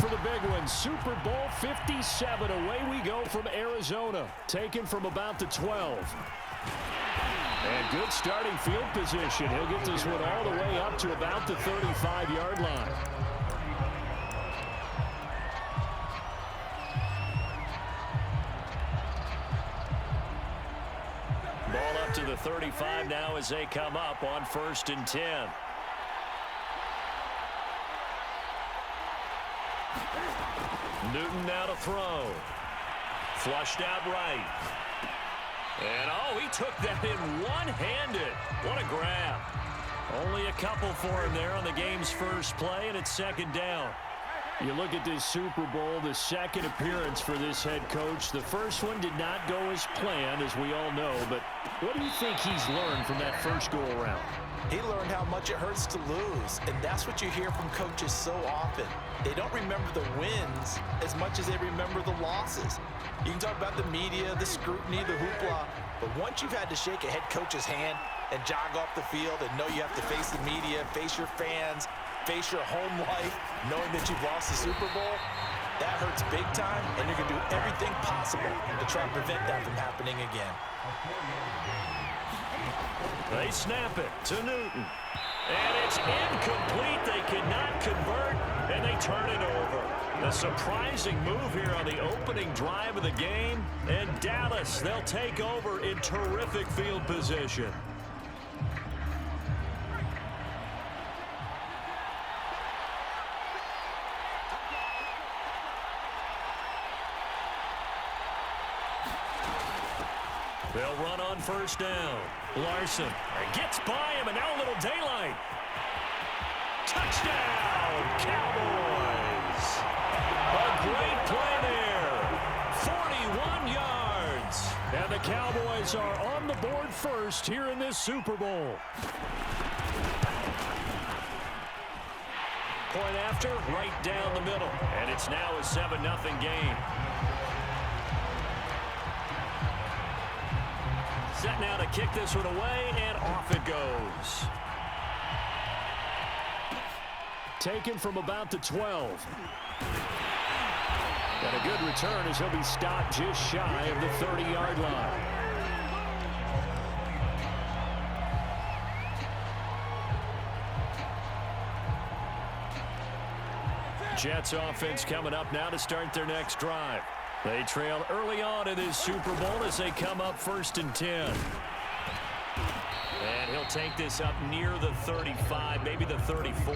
for the big one. Super Bowl 57. Away we go from Arizona. Taken from about the 12. And good starting field position. He'll get this one all the way up to about the 35-yard line. Ball up to the 35 now as they come up on 1st and 10. Newton now to throw. Flushed out right. And, oh, he took that in one-handed. What a grab. Only a couple for him there on the game's first play, and it's 2nd down. You look at this Super Bowl, the second appearance for this head coach. The first one did not go as planned, as we all know. But what do you think he's learned from that first go-around? He learned how much it hurts to lose, and that's what you hear from coaches so often. They don't remember the wins as much as they remember the losses. You can talk about the media, the scrutiny, the hoopla, but once you've had to shake a head coach's hand and jog off the field and know you have to face the media, face your fans, face your home life, knowing that you've lost the Super Bowl, that hurts big time, and you're going to do everything possible to try and prevent that from happening again. They snap it to Newton. And it's incomplete. They cannot convert, and they turn it over. A surprising move here on the opening drive of the game. And Dallas, they'll take over in terrific field position. They'll run on 1st down. Larson gets by him, and now a little daylight. Touchdown, Cowboys. A great play there. 41 yards. And the Cowboys are on the board first here in this Super Bowl. Point after, right down the middle. And it's now a 7-0 game. Set now to kick this one away, and off it goes. Taken from about the 12. And a good return as he'll be stopped just shy of the 30-yard line. Jets offense coming up now to start their next drive. They trail early on in this Super Bowl as they come up 1st and 10. And he'll take this up near the 35, maybe the 34.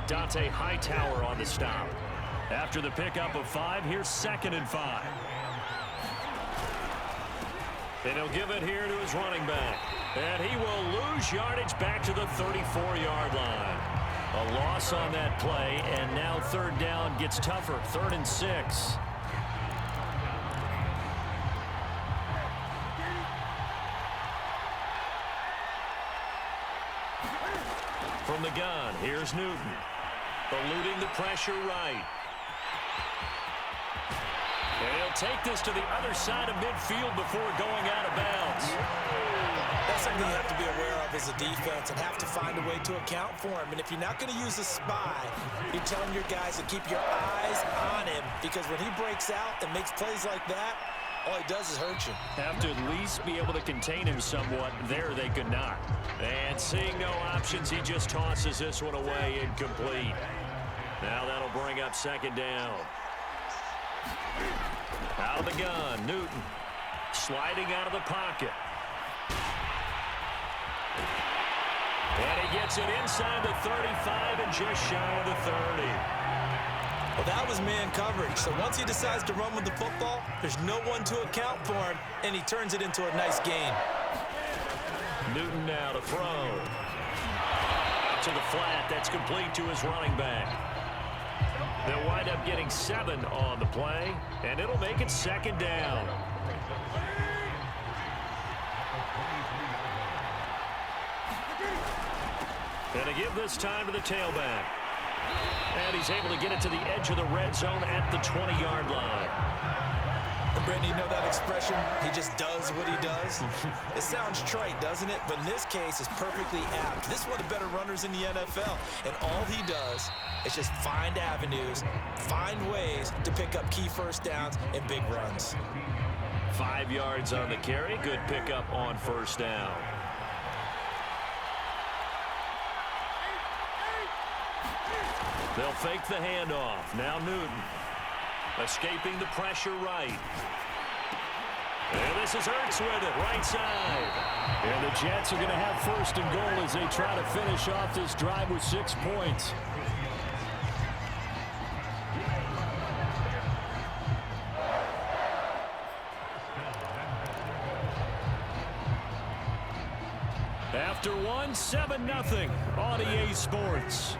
Dante Hightower on the stop. After the pickup of 5, here's 2nd and 5. And he'll give it here to his running back. And he will lose yardage back to the 34-yard line. A loss on that play, and now 3rd down gets tougher. 3rd and 6. From the gun, here's Newton. Eluding the pressure right. And he'll take this to the other side of midfield before going out of bounds. That's something you have to be aware of as a defense and have to find a way to account for him. And if you're not going to use a spy, you're telling your guys to keep your eyes on him, because when he breaks out and makes plays like that, all he does is hurt you. Have to at least be able to contain him somewhat. There they could not. And seeing no options, he just tosses this one away, incomplete. Now that'll bring up 2nd down. Out of the gun, Newton. Sliding out of the pocket. And he gets it inside the 35 and just shy of the 30. Well, that was man coverage. So once he decides to run with the football, there's no one to account for him, and he turns it into a nice gain. Newton now to throw. Out to the flat. That's complete to his running back. They'll wind up getting 7 on the play, and it'll make it 2nd down. And to give this time to the tailback. And he's able to get it to the edge of the red zone at the 20-yard line. And Brandon, you know that expression, he just does what he does? It sounds trite, doesn't it? But in this case, it's perfectly apt. This is one of the better runners in the NFL, and all he does is just find avenues, find ways to pick up key first downs and big runs. 5 yards on the carry. Good pickup on first down. They'll fake the handoff. Now Newton. Escaping the pressure right. And this is Ertz with it, right side. And the Jets are going to have first and goal as they try to finish off this drive with 6 points. After 7-0 on EA Sports.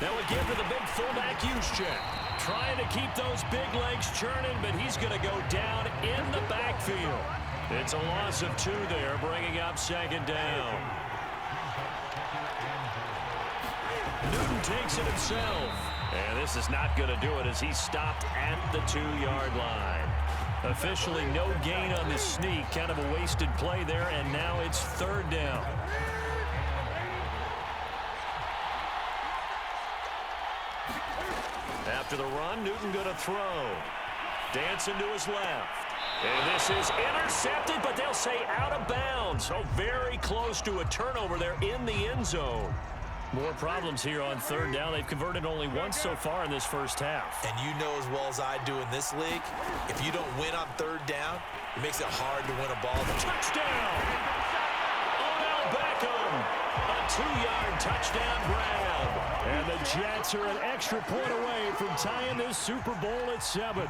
Now again to the big fullback Juszczyk. Trying to keep those big legs churning, but he's going to go down in the backfield. It's a loss of 2 there, bringing up second down. Newton takes it himself. And this is not going to do it as he's stopped at the 2-yard line. Officially no gain on the sneak. Kind of a wasted play there, and now it's third down. After the run, Newton going to throw. Dancing to his left. And this is intercepted, but they'll say out of bounds. So very close to a turnover there in the end zone. More problems here on third down. They've converted only once so far in this first half. And you know as well as I do in this league, if you don't win on third down, it makes it hard to win a ball. Touchdown! Odell Beckham! A 2-yard touchdown grab. And the Jets are an extra point away from tying this Super Bowl at 7.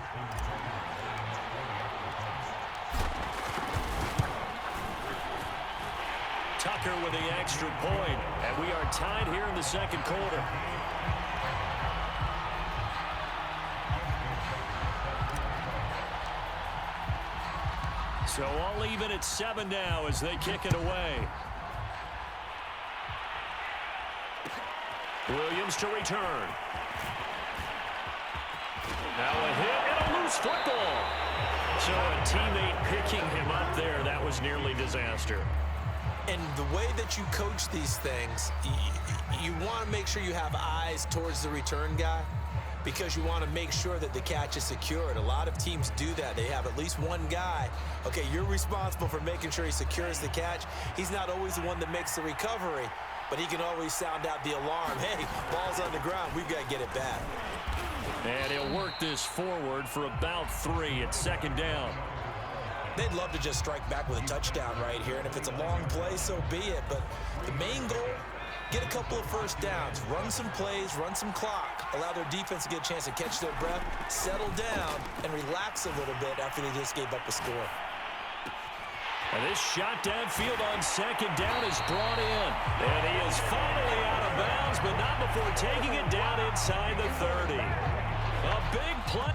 Tucker with the extra point, and we are tied here in the second quarter. So all even at 7 now as they kick it away. Williams to return. Now a hit and a loose football. So a teammate picking him up there, that was nearly disaster. And the way that you coach these things, you want to make sure you have eyes towards the return guy because you want to make sure that the catch is secured. A lot of teams do that. They have at least one guy. Okay, you're responsible for making sure he secures the catch. He's not always the one that makes the recovery, but he can always sound out the alarm. Hey, ball's on the ground. We've got to get it back. And he'll work this forward for about 3 at second down. They'd love to just strike back with a touchdown right here, and if it's a long play, so be it. But the main goal, get a couple of first downs, run some plays, run some clock, allow their defense to get a chance to catch their breath, settle down, and relax a little bit after they just gave up a score. And this shot downfield on second down is brought in. And he is finally out of bounds, but not before taking it down inside the 30. A big play.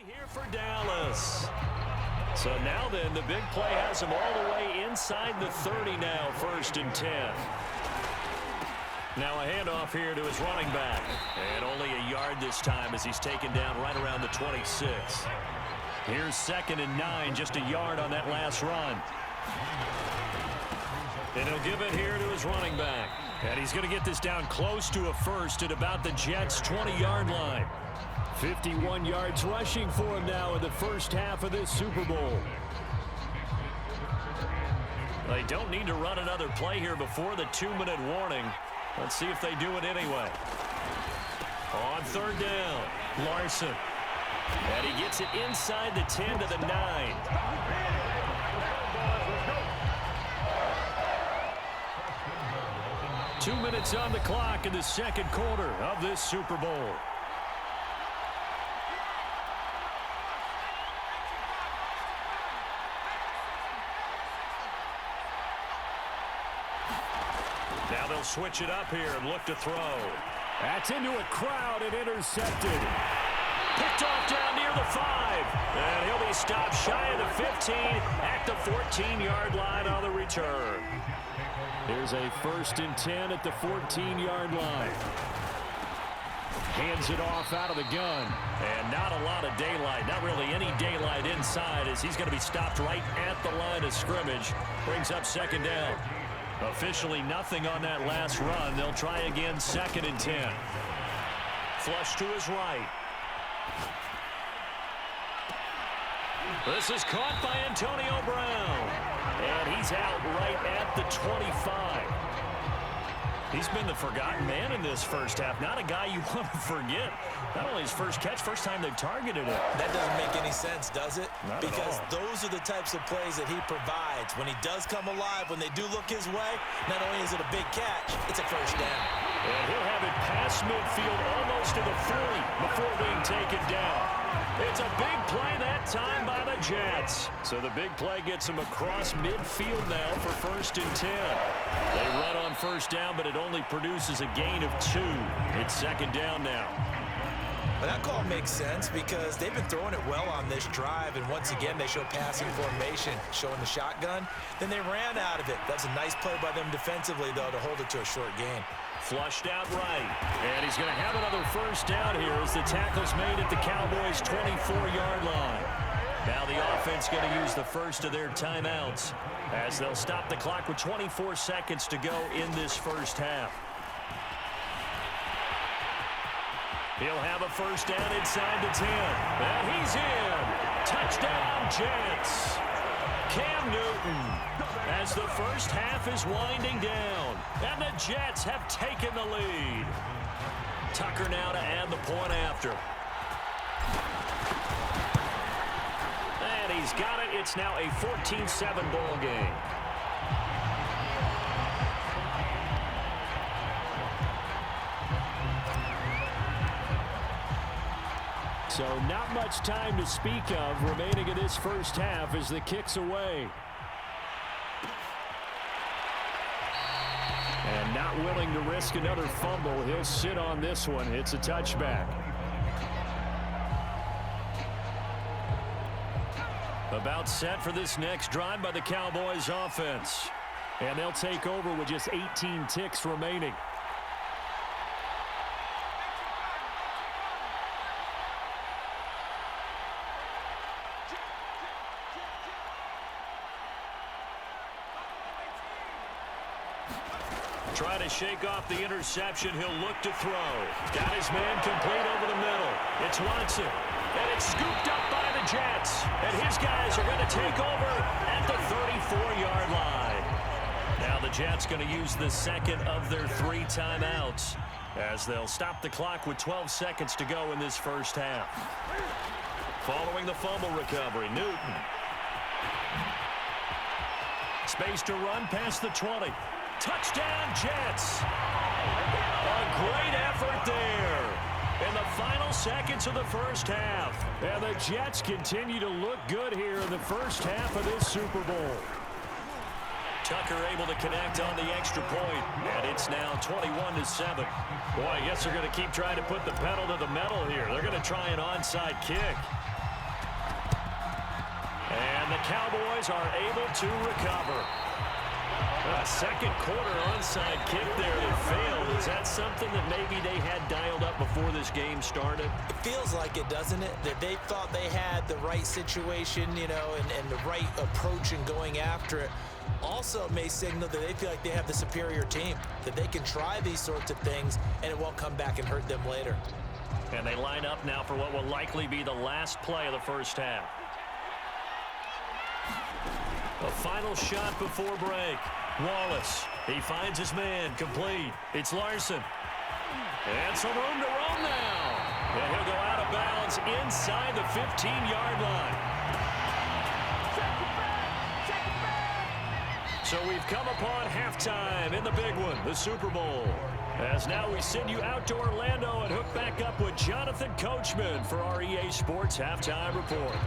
Here for Dallas. So now then, the big play has him all the way inside the 30 now, 1st and 10. Now a handoff here to his running back. And only a yard this time as he's taken down right around the 26. Here's 2nd and 9, just a yard on that last run. And he'll give it here to his running back. And he's going to get this down close to a first at about the Jets' 20-yard line. 51 yards rushing for him now in the first half of this Super Bowl. They don't need to run another play here before the 2-minute warning. Let's see if they do it anyway. On third down, Larson. And he gets it inside the 10 to the 9. Two minutes on the clock in the second quarter of this Super Bowl. Now they'll switch it up here and look to throw. That's into a crowd and intercepted. Picked off down near the 5. And he'll be stopped shy of the 15 at the 14-yard line on the return. Here's a 1st and 10 at the 14-yard line. Hands it off out of the gun. And not a lot of daylight. Not really any daylight inside as he's going to be stopped right at the line of scrimmage. Brings up 2nd down. Officially nothing on that last run. They'll try again 2nd and 10. Flush to his right. This is caught by Antonio Brown. And he's out right at the 25. He's been the forgotten man in this first half. Not a guy you want to forget. Not only his first catch, first time they've targeted it. That doesn't make any sense, does it? Not because at all. Those are the types of plays that he provides. When he does come alive, when they do look his way, not only is it a big catch, it's a first down. And he'll have it past midfield almost to the 40 before being taken down. It's a big play that time by the Jets. So the big play gets him across midfield now for 1st and 10. They run on first down, but it only produces a gain of 2. It's 2nd down now. But that call makes sense because they've been throwing it well on this drive, and once again they show passing formation, showing the shotgun. Then they ran out of it. That's a nice play by them defensively, though, to hold it to a short gain. Flushed out right. And he's going to have another first down here as the tackle's made at the Cowboys' 24-yard line. Now the offense going to use the first of their timeouts as they'll stop the clock with 24 seconds to go in this first half. He'll have a first down inside the 10. And he's in. Touchdown, Jets. Cam Newton as the first half is winding down. And the Jets have taken the lead. Tucker now to add the point after. And he's got it. It's now a 14-7 ball game. So not much time to speak of remaining in this first half as the kick's away. And not willing to risk another fumble. He'll sit on this one. It's a touchback. About set for this next drive by the Cowboys offense. And they'll take over with just 18 ticks remaining. Try to shake off the interception. He'll look to throw. Got his man complete over the middle. It's Watson. And it's scooped up by the Jets. And his guys are going to take over at the 34-yard line. Now the Jets going to use the second of their 3 timeouts as they'll stop the clock with 12 seconds to go in this first half. Following the fumble recovery, Newton. Space to run past the 20. Touchdown, Jets. A great effort there in the final seconds of the first half. And the Jets continue to look good here in the first half of this Super Bowl. Tucker able to connect on the extra point, and it's now 21-7. Boy, I guess they're going to keep trying to put the pedal to the metal here. They're going to try an onside kick. And the Cowboys are able to recover. A second quarter onside kick there that failed. Is that something that maybe they had dialed up before this game started? It feels like it, doesn't it? That they thought they had the right situation, you know, and the right approach in going after it. Also it may signal that they feel like they have the superior team, that they can try these sorts of things and it won't come back and hurt them later. And they line up now for what will likely be the last play of the first half. A final shot before break. Wallace, he finds his man, complete. It's Larson. And some room to roam now. And he'll go out of bounds inside the 15-yard line. So we've come upon halftime in the big one, the Super Bowl. As now we send you out to Orlando and hook back up with Jonathan Coachman for our EA Sports Halftime Report.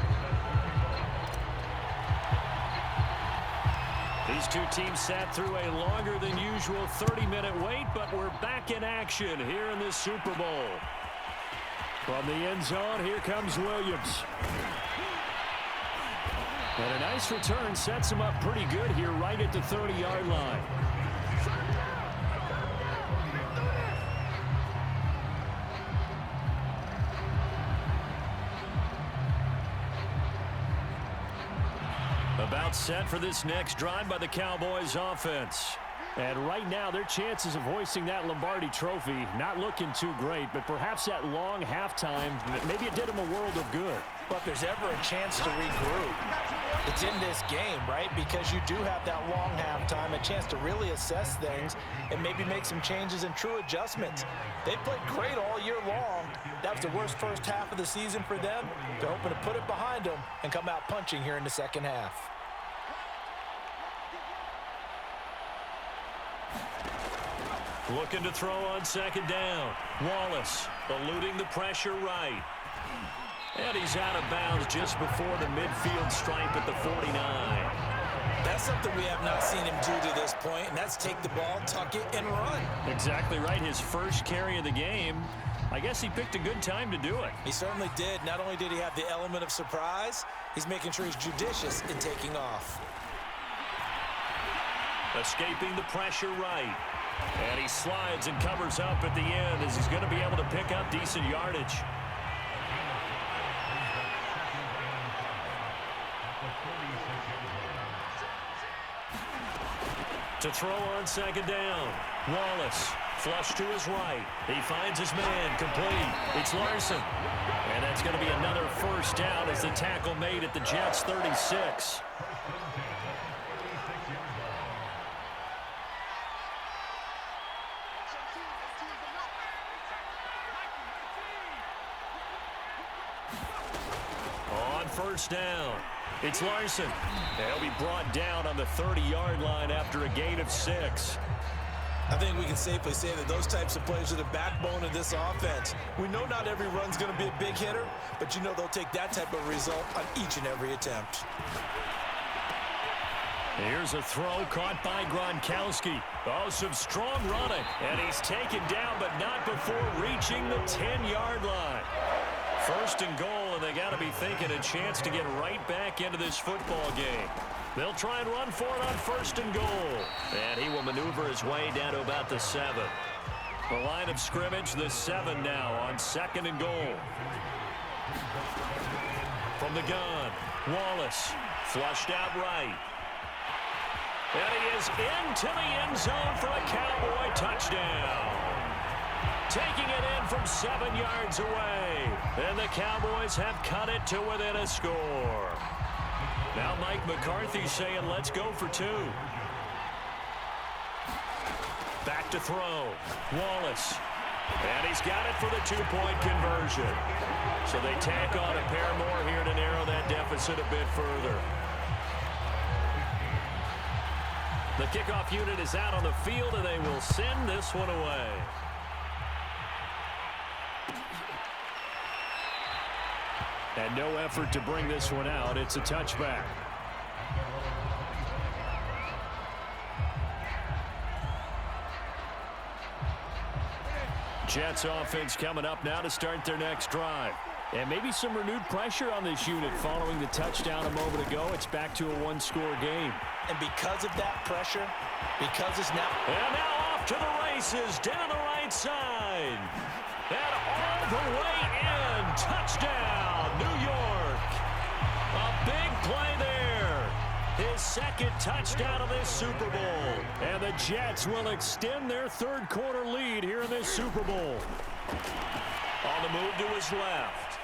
These two teams sat through a longer than usual 30-minute wait, but we're back in action here in this Super Bowl. From the end zone, here comes Williams. And a nice return sets him up pretty good here right at the 30-yard line. About set for this next drive by the Cowboys offense. And right now, their chances of hoisting that Lombardi trophy not looking too great, but perhaps that long halftime, maybe it did them a world of good. But if there's ever a chance to regroup, it's in this game, right? Because you do have that long halftime, a chance to really assess things and maybe make some changes and true adjustments. They played great all year long. That was the worst first half of the season for them. They're hoping to put it behind them and come out punching here in the second half. Looking to throw on second down. Wallace eluding the pressure right. And he's out of bounds just before the midfield stripe at the 49. That's something we have not seen him do to this point, and that's take the ball, tuck it, and run. Exactly right. His first carry of the game. I guess he picked a good time to do it. He certainly did. Not only did he have the element of surprise, he's making sure he's judicious in taking off. Escaping the pressure right. And he slides and covers up at the end as he's going to be able to pick up decent yardage. To throw on second down. Wallace flush to his right. He finds his man complete. It's Larson. And that's going to be another first down as the tackle made at the Jets' 36. On first down, it's Larson. They'll be brought down on the 30-yard line after a gain of 6. I think we can safely say that those types of plays are the backbone of this offense. We know not every run's going to be a big hitter, but you know they'll take that type of result on each and every attempt. Here's a throw caught by Gronkowski. Oh, some strong running. And he's taken down, but not before reaching the 10-yard line. First and goal, and they got to be thinking a chance to get right back into this football game. They'll try and run for it on first and goal. And he will maneuver his way down to about the 7. The line of scrimmage, the 7 now on second and goal. From the gun, Wallace flushed out right. And he is into the end zone for a Cowboy touchdown. Taking it in from 7 yards away. And the Cowboys have cut it to within a score. Now Mike McCarthy saying, let's go for 2. Back to throw. Wallace. And he's got it for the 2-point conversion. So they tack on a pair more here to narrow that deficit a bit further. The kickoff unit is out on the field, and they will send this one away. And no effort to bring this one out. It's a touchback. Jets offense coming up now to start their next drive. And maybe some renewed pressure on this unit following the touchdown a moment ago. It's back to a one-score game. And because of that pressure, because it's now... And now off to the races, down the right side. And all the way in. Touchdown, New York. A big play there. His second touchdown of this Super Bowl. And the Jets will extend their third-quarter lead here in this Super Bowl. On the move to his left.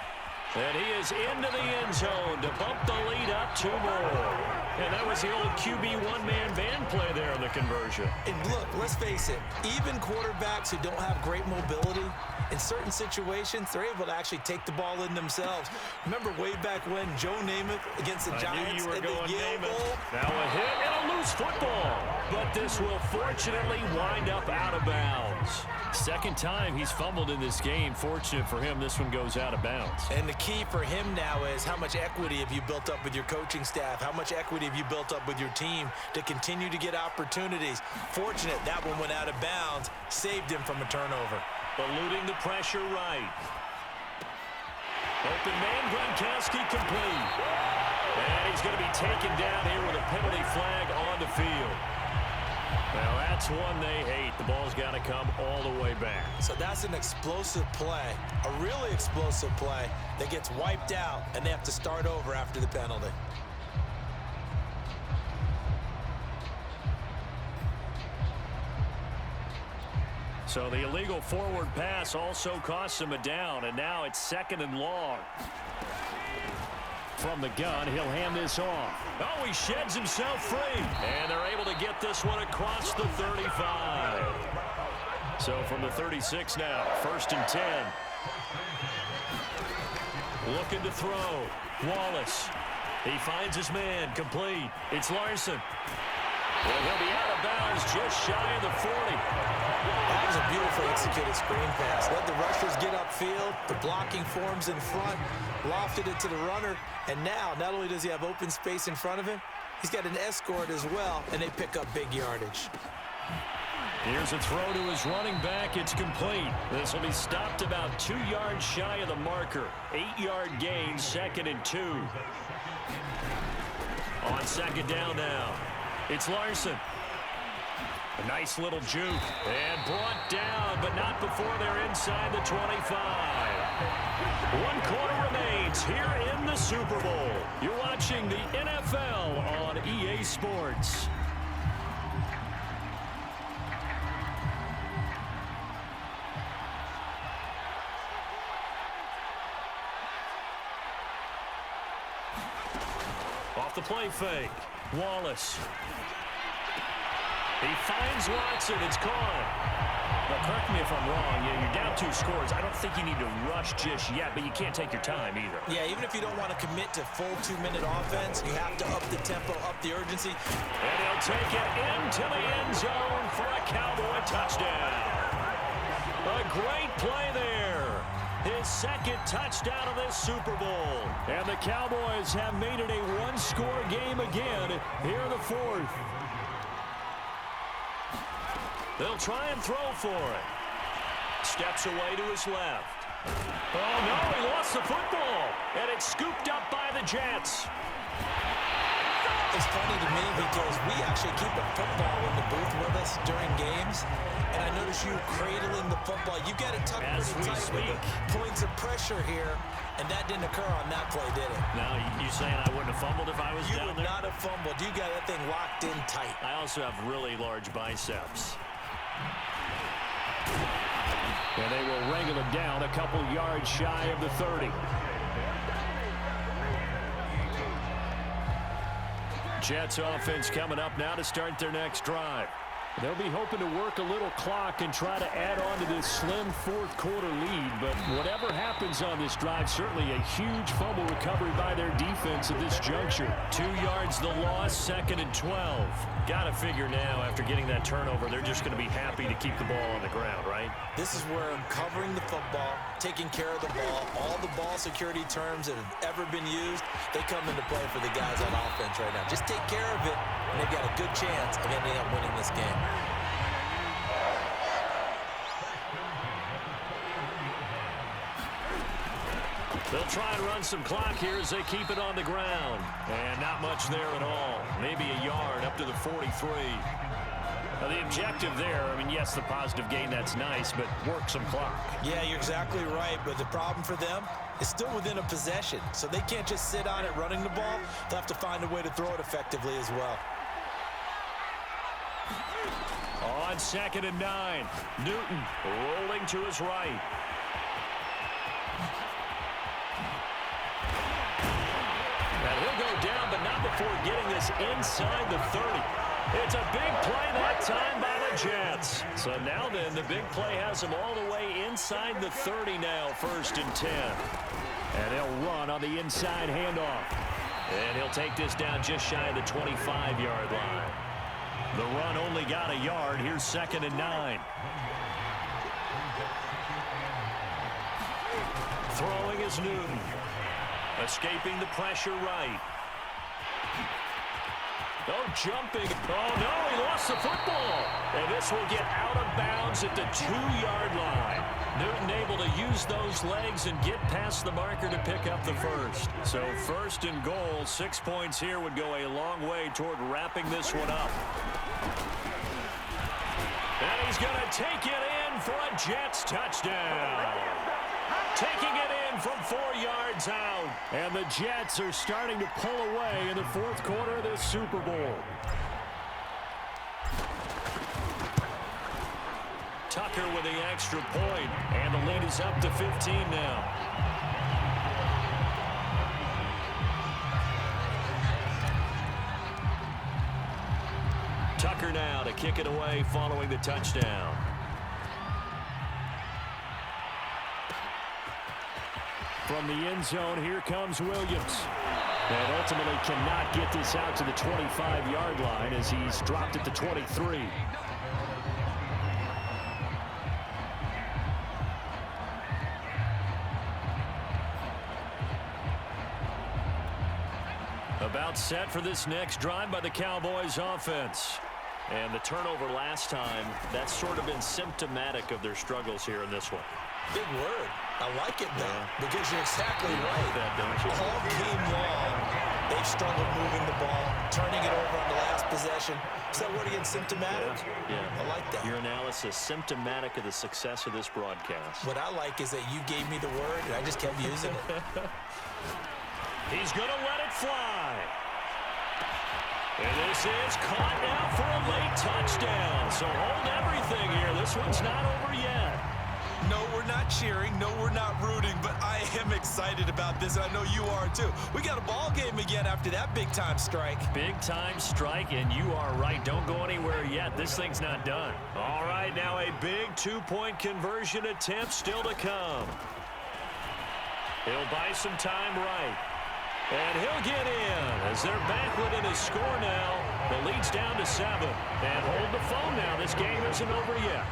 And he is into the end zone to bump the lead up 2 more. And that was the old QB one-man band play there in the conversion. And look, let's face it, even quarterbacks who don't have great mobility, in certain situations, they're able to actually take the ball in themselves. Remember way back when Joe Namath against the Giants in the Yale Bowl? Now a hit and a loose football. But this will fortunately wind up out of bounds. Second time he's fumbled in this game. Fortunate for him, this one goes out of bounds. And the key for him now is how much equity have you built up with your coaching staff? How much equity have you built up with your team to continue to get opportunities? Fortunate that one went out of bounds, saved him from a turnover. Eluding the pressure right. open man. Gronkowski complete. And he's going to be taken down here with a penalty flag on the field. Well, that's one they hate. The ball's got to come all the way back. So that's an explosive play, a really explosive play that gets wiped out, and they have to start over after the penalty. So the illegal forward pass also costs him a down, and now it's 2nd and long. From the gun, he'll hand this off. Oh, he sheds himself free. And they're able to get this one across the 35. So from the 36 now, 1st and 10. Looking to throw. Wallace. He finds his man. Complete. It's Larson. And he'll be out of bounds just shy of the 40. That was a beautifully executed screen pass. Let the rushers get upfield. The blocking forms in front. Lofted it to the runner. And now, not only does he have open space in front of him, he's got an escort as well, and they pick up big yardage. Here's a throw to his running back. It's complete. This will be stopped about 2 yards shy of the marker. 8-yard gain, 2nd and 2. On 2nd down now. It's Larson. A nice little juke. And brought down, but not before they're inside the 25. 1 quarter remains here in the Super Bowl. You're watching the NFL on EA Sports. Off the play fake. Wallace. He finds Watson. It's caught. Now, correct me if I'm wrong. You're down 2 scores. I don't think you need to rush just yet, but you can't take your time either. Yeah, even if you don't want to commit to full 2-minute offense, you have to up the tempo, up the urgency. And he'll take it into the end zone for a Cowboy touchdown. A great play there. His 2nd touchdown of this Super Bowl. And the Cowboys have made it a 1-score game again here in the 4th. They'll try and throw for it. Steps away to his left. Oh, no, he lost the football. And it's scooped up by the Jets. It's funny to me because we actually keep a football in the booth with us during games. And I notice you cradling the football. You got it tucked pretty tight with the points of pressure here. And that didn't occur on that play, did it? Now, you saying I wouldn't have fumbled if I was down there? You would not have fumbled. You got that thing locked in tight. I also have really large biceps. And they will wrangle him down a couple yards shy of the 30. Jets offense coming up now to start their next drive. They'll be hoping to work a little clock and try to add on to this slim 4th quarter lead. But whatever happens on this drive, certainly a huge fumble recovery by their defense at this juncture. 2 yards the loss, 2nd and 12. Got to figure now after getting that turnover, they're just going to be happy to keep the ball on the ground, right? This is where covering the football, taking care of the ball, all the ball security terms that have ever been used, they come into play for the guys on offense right now. Just take care of it, and they've got a good chance of ending up winning this game. They'll try and run some clock here as they keep it on the ground. And not much there at all. Maybe a yard up to the 43. Now the objective there, I mean, yes, the positive gain, that's nice, but work some clock. Yeah, you're exactly right, but the problem for them is still within a possession. So they can't just sit on it running the ball. They'll have to find a way to throw it effectively as well. On 2nd and 9, Newton rolling to his right. And he'll go down, but not before getting this inside the 30. It's a big play that time by the Jets. So now then, the big play has them all the way inside the 30 now, 1st and 10. And he'll run on the inside handoff. And he'll take this down just shy of the 25-yard line. The run only got a yard. Here's 2nd and 9. Throwing is Newton. Escaping the pressure right. Oh, jumping. Oh, no, he lost the football. And this will get out of bounds at the 2-yard line. Newton able to use those legs and get past the marker to pick up the first. So first and goal, 6 points here would go a long way toward wrapping this one up. And he's going to take it in for a Jets touchdown. Taking it in from 4 yards out. And the Jets are starting to pull away in the fourth quarter of this Super Bowl. Tucker with the extra point, and the lead is up to 15 now. Tucker now to kick it away following the touchdown. From the end zone, here comes Williams. And ultimately cannot get this out to the 25-yard line as he's dropped it to 23. About set for this next drive by the Cowboys offense. And the turnover last time, that's sort of been symptomatic of their struggles here in this one. Big word. I like it, though, because you're exactly right. That, don't you? All game long, they've struggled moving the ball, turning it over on the last possession. Is that word again, symptomatic? Yeah. I like that. Your analysis, symptomatic of the success of this broadcast. What I like is that you gave me the word, and I just kept using it. He's going to let it fly. And this is caught now for a late touchdown. So hold everything here. This one's not over yet. No, we're not cheering. No, we're not rooting. But I am excited about this, and I know you are too. We got a ball game again after that big-time strike. Big-time strike, and you are right. Don't go anywhere yet. This thing's not done. All right, now a big two-point conversion attempt still to come. He'll buy some time right. And he'll get in as they're back within a score now. The lead's down to 7. And hold the phone now. This game isn't over yet.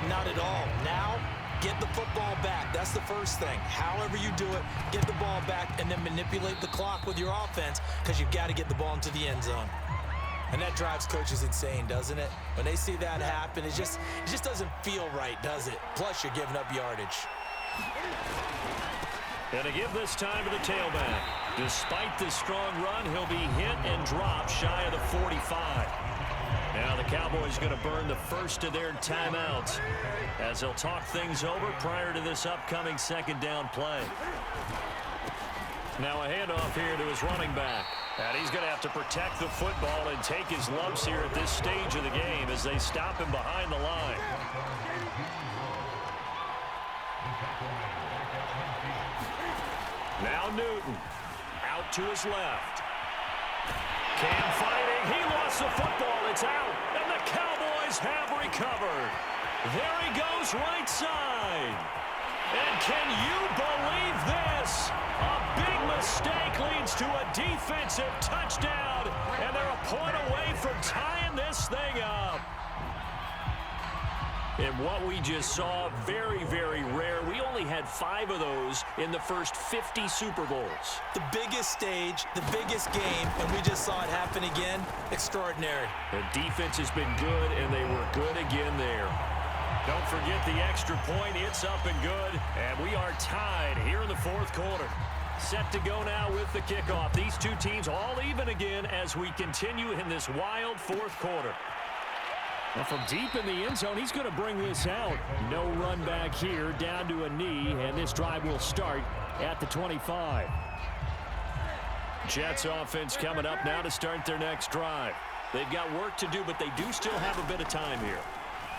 Not at all. Now, get the football back. That's the first thing. However you do it, get the ball back and then manipulate the clock with your offense because you've got to get the ball into the end zone. And that drives coaches insane, doesn't it? When they see that happen, it just doesn't feel right, does it? Plus, you're giving up yardage. And to give this time to the tailback. Despite the strong run, he'll be hit and dropped shy of the 45. Now the Cowboys going to burn the first of their timeouts as they'll talk things over prior to this upcoming second down play. Now a handoff here to his running back. And he's going to have to protect the football and take his lumps here at this stage of the game as they stop him behind the line. Now Newton out to his left. Cam fighting. He lost the football. It's out. And the Cowboys have recovered. There he goes right side. And can you believe this? A big mistake leads to a defensive touchdown. And they're a point away from tying this thing up. And what we just saw, very, very rare. We only had 5 of those in the first 50 Super Bowls. The biggest stage, the biggest game, and we just saw it happen again. Extraordinary. The defense has been good, and they were good again there. Don't forget the extra point. It's up and good, and we are tied here in the fourth quarter. Set to go now with the kickoff. These two teams all even again as we continue in this wild fourth quarter. Well, from deep in the end zone, he's going to bring this out. No run back here, down to a knee, and this drive will start at the 25. Jets offense coming up now to start their next drive. They've got work to do, but they do still have a bit of time here.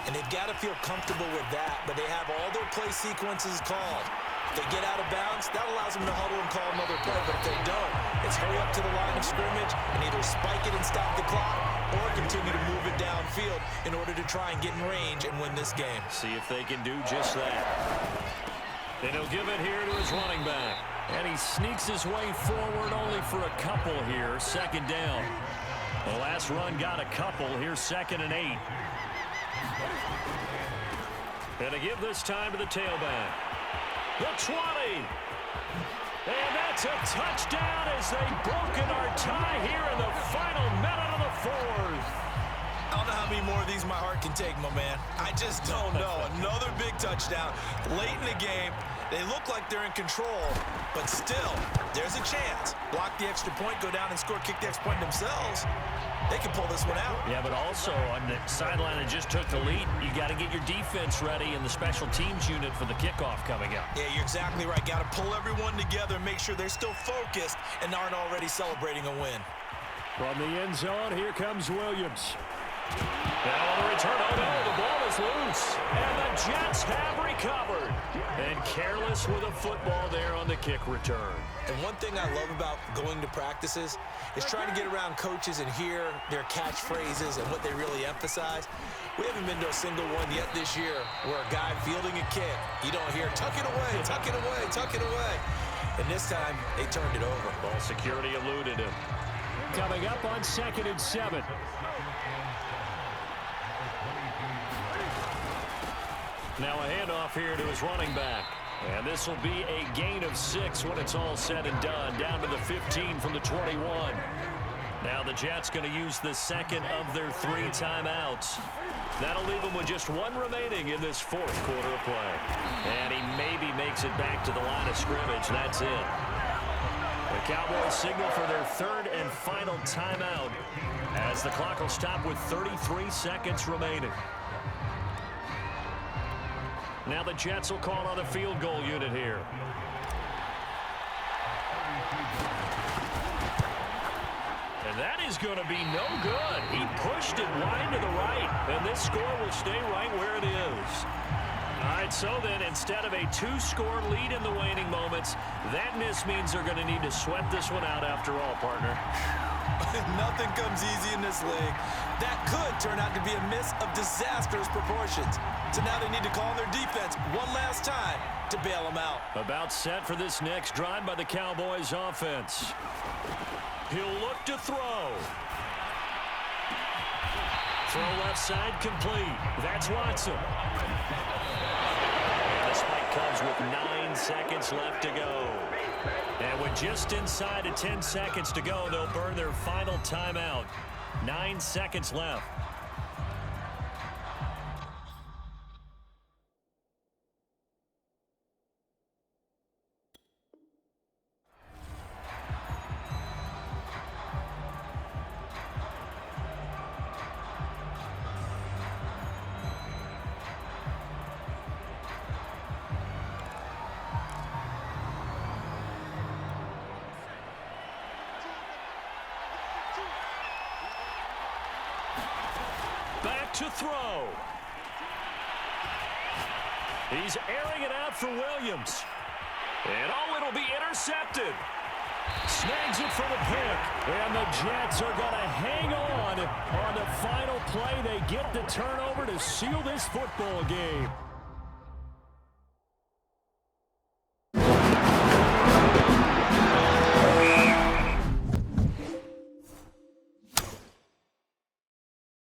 And they've got to feel comfortable with that, but they have all their play sequences called. If they get out of bounds, that allows them to huddle and call another play, but if they don't, it's hurry up to the line of scrimmage and either spike it and stop the clock or continue to move it downfield in order to try and get in range and win this game. See if they can do just that. And he'll give it here to his running back. And he sneaks his way forward only for a couple here. Second down. The last run got a couple. Here's 2nd and 8. And to give this time to the tailback. The 20. And that's It's a touchdown as they've broken our tie here in the final minute of the fourth. I don't know how many more of these my heart can take, my man. I just don't know. Another big touchdown late in the game. They look like they're in control, but still, there's a chance. Block the extra point, go down and score, kick the extra point themselves. They can pull this one out. Yeah, but also on the sideline that just took the lead, you got to get your defense ready in the special teams unit for the kickoff coming up. Yeah, you're exactly right. Got to pull everyone together and make sure they're still focused and aren't already celebrating a win. From the end zone, here comes Williams. Now on the return, oh no, the ball is loose. And the Jets have recovered. And careless with a football there on the kick return. And one thing I love about going to practices is trying to get around coaches and hear their catchphrases and what they really emphasize. We haven't been to a single one yet this year where a guy fielding a kick, you don't hear, tuck it away, tuck it away, tuck it away. And this time, they turned it over. Ball security eluded him. Coming up on 2nd and 7. Now a handoff here to his running back. And this will be a gain of 6 when it's all said and done. Down to the 15 from the 21. Now the Jets going to use the second of their 3 timeouts. That'll leave them with just 1 remaining in this 4th quarter of play. And he maybe makes it back to the line of scrimmage. That's it. The Cowboys signal for their 3rd and final timeout as the clock will stop with 33 seconds remaining. Now the Jets will call on the field goal unit here. And that is going to be no good. He pushed it wide to the right, and this score will stay right where it is. All right, so then instead of a 2-score lead in the waning moments, that miss means they're going to need to sweat this one out after all, partner. Nothing comes easy in this league. That could turn out to be a miss of disastrous proportions. So now they need to call on their defense one last time to bail them out. About set for this next drive by the Cowboys offense. He'll look to throw. Throw left side complete. That's Watson. And the spike comes with 9 seconds left to go. And with just inside of 10 seconds to go, they'll burn their final timeout. 9 seconds left. Back to throw. He's airing it out for Williams. And oh, it'll be intercepted. Snags it for the pick. And the Jets are going to hang on the final play. They get the turnover to seal this football game.